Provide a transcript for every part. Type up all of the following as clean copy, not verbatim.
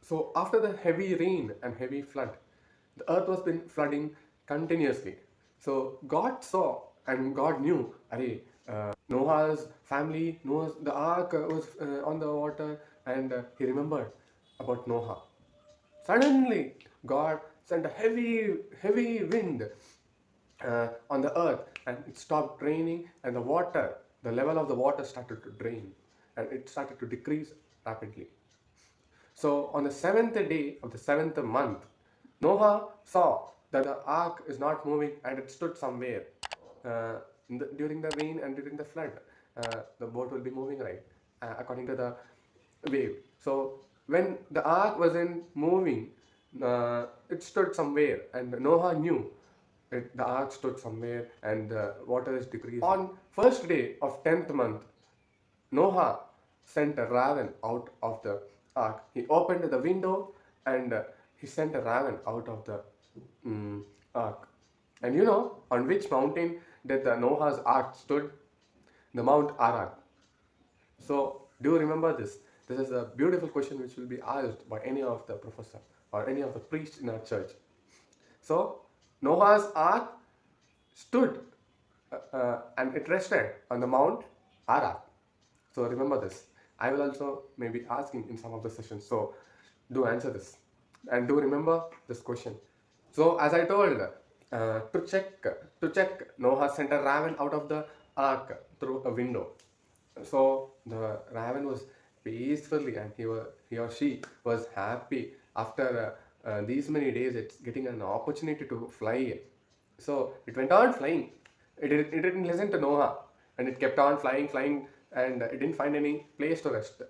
So after the heavy rain and heavy flood, the earth was been flooding continuously. So God saw and God knew, Arey, Noah's family, the ark was on the water, and he remembered about Noah. Suddenly, God sent a heavy wind on the earth, and it stopped raining, and the level of the water started to drain, and it started to decrease rapidly. So on the seventh day of the seventh month, Noah saw that the ark is not moving and it stood somewhere. During the rain and during the flood, the boat will be moving, right, according to the wave. So when the ark wasn't moving, it stood somewhere, and Noah knew the ark stood somewhere and the water is decreasing. On first day of 10th month, Noah sent a raven out of the ark. He opened the window, and he sent a raven out of the ark. And you know on which mountain did the Noah's ark stood? The Mount Arad. So do you remember this? This is a beautiful question which will be asked by any of the professor or any of the priests in our church. So Noah's ark stood and it rested on the Mount Arad. So remember this. I will also maybe asking in some of the sessions. So do answer this and do remember this question. So as I told, to check, Noah sent a raven out of the ark through a window. So the raven was peacefully, and he or she was happy after these many days. It's getting an opportunity to fly. So it went on flying. It didn't listen to Noah, and it kept on flying, and it didn't find any place to rest.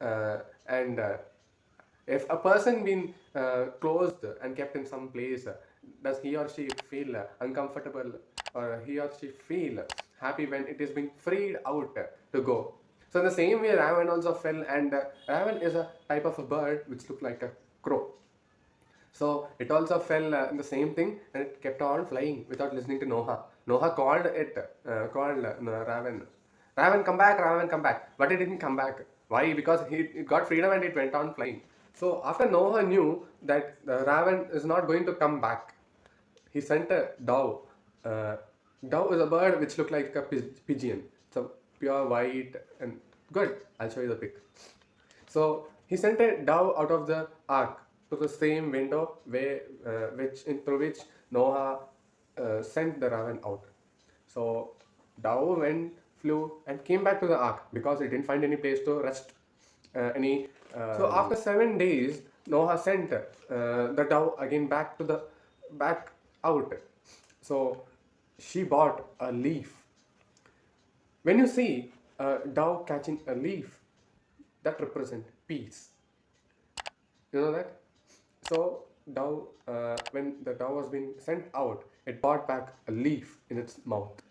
And if a person been closed and kept in some place, does he or she feel uncomfortable, or he or she feel happy when it is being freed out to go? So in the same way, raven also fell, and raven is a type of a bird which look like a crow. So it also fell in the same thing, and it kept on flying without listening to Noah. Noah called called raven. Raven, come back, Raven, come back. But it didn't come back. Why? Because it got freedom and it went on flying. So after Noah knew that the raven is not going to come back, he sent a dove. Uh, Dove is a bird which looked like a pigeon. So pure white and good. I'll show you the pic. So he sent a dove out of the ark to the same window through which Noah sent the raven out. So dove went, flew, and came back to the ark because it didn't find any place to rest. So after 7 days, Noah sent the dove again back out. So she bought a leaf. When you see a dove catching a leaf, that represents peace. You know that? So when the dove was being sent out, it brought back a leaf in its mouth.